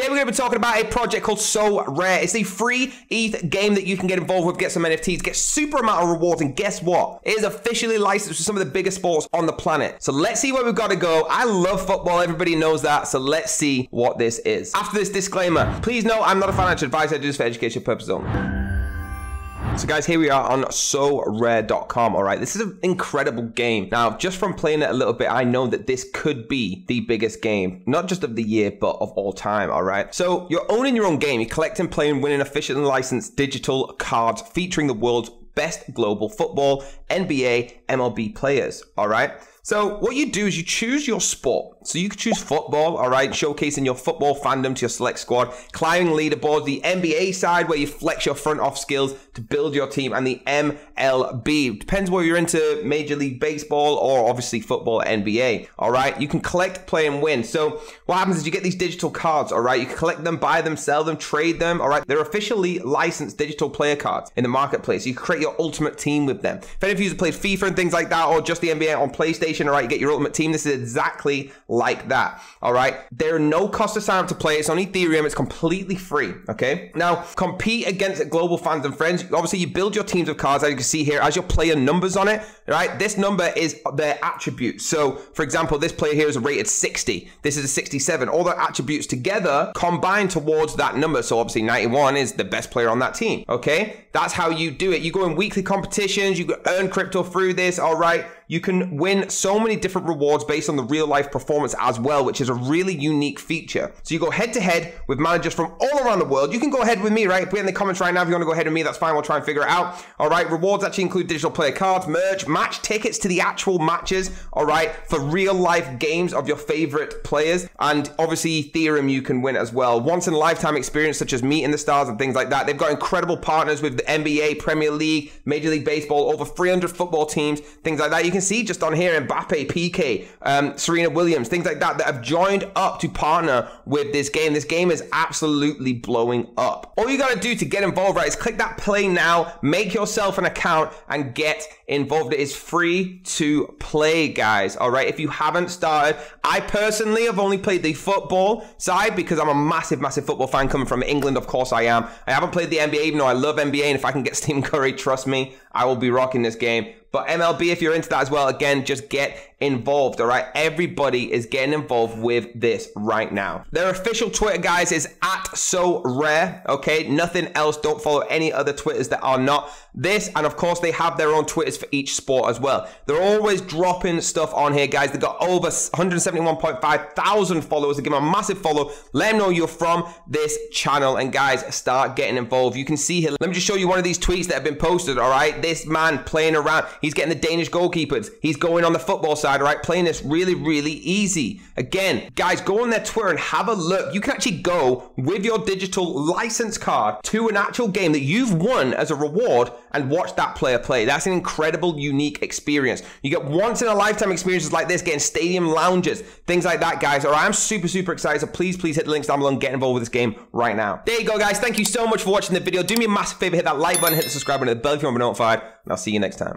Today we're going to be talking about a project called Sorare. It's a free ETH game that you can get involved with, get some NFTs, get super amount of rewards, and guess what? It is officially licensed for some of the biggest sports on the planet. So let's see where we've got to go. I love football, everybody knows that, so let's see what this is. After this disclaimer, please know I'm not a financial advisor, I do this for education purposes only. So guys, here we are on Sorare.com, all right? This is an incredible game. Now, just from playing it a little bit, I know that this could be the biggest game, not just of the year, but of all time, all right? So you're owning your own game. You're collecting, playing, winning officially licensed digital cards featuring the world's best global football, NBA, MLB players, all right? So what you do is you choose your sport. So you can choose football, all right, showcasing your football fandom to your select squad, climbing leaderboards, the NBA side where you flex your front off skills to build your team, and the MLB. Depends whether you're into Major League Baseball or obviously football, NBA, all right? You can collect, play, and win. So what happens is you get these digital cards, all right? You can collect them, buy them, sell them, trade them, all right? They're officially licensed digital player cards in the marketplace. You can create your ultimate team with them. If any of you have played FIFA and things like that, or just the NBA on PlayStation, all right, you get your ultimate team. This is exactly like that, all right? There are no cost to sign up to play. It's on Ethereum. It's completely free, okay? Now, compete against global fans and friends. Obviously, you build your teams of cards, as you can see here, as your player numbers on it, right? This number is their attributes. So, for example, this player here is rated 60. This is a 67. All their attributes together combine towards that number. So, obviously, 91 is the best player on that team, okay? That's how you do it. You go in weekly competitions. You earn crypto through this, all right? You can win so many different rewards based on the real life performance as well, which is a really unique feature. So you go head to head with managers from all around the world. You can go ahead with me, right? Put it in the comments right now if you want to go ahead with me, that's fine. We'll try and figure it out. All right, rewards actually include digital player cards, merch, match tickets to the actual matches, all right, for real life games of your favorite players. And obviously Ethereum you can win as well. Once in a lifetime experience such as meeting the stars and things like that. They've got incredible partners with the NBA, Premier League, Major League Baseball, over 300 football teams, things like that. You can see just on here Mbappe, PK, Serena Williams, things like that have joined up to partner with this game. This game is absolutely blowing up. All you got to do to get involved, right, is click that play now, make yourself an account, and get involved. It is free to play, guys, all right? If you haven't started, I personally have only played the football side because I'm a massive football fan coming from England. Of course I am. I haven't played the NBA, even though I love NBA, and if I can get Stephen Curry, trust me, I will be rocking this game. But MLB, if you're into that as well, again, just get involved, all right? Everybody is getting involved with this right now. Their official Twitter, guys, is @Sorare, okay? Nothing else. Don't follow any other Twitters that are not this. And of course, they have their own Twitters for each sport as well. They're always dropping stuff on here, guys. They've got over 171.5 thousand followers. They give them a massive follow. Let them know you're from this channel. And guys, start getting involved. You can see here, let me just show you one of these tweets that have been posted, all right? This man playing around. He's getting the Danish goalkeepers. He's going on the football side, all right? Playing this really easy. Again, guys, go on their Twitter and have a look. You can actually go with your digital license card to an actual game that you've won as a reward and watch that player play. That's an incredible, unique experience. You get once in a lifetime experiences like this, getting stadium lounges, things like that, guys. All right, I'm super excited. So please hit the links down below and get involved with this game right now. There you go, guys. Thank you so much for watching the video. Do me a massive favor, hit that like button, hit the subscribe button, hit the bell if you want to be notified, and I'll see you next time.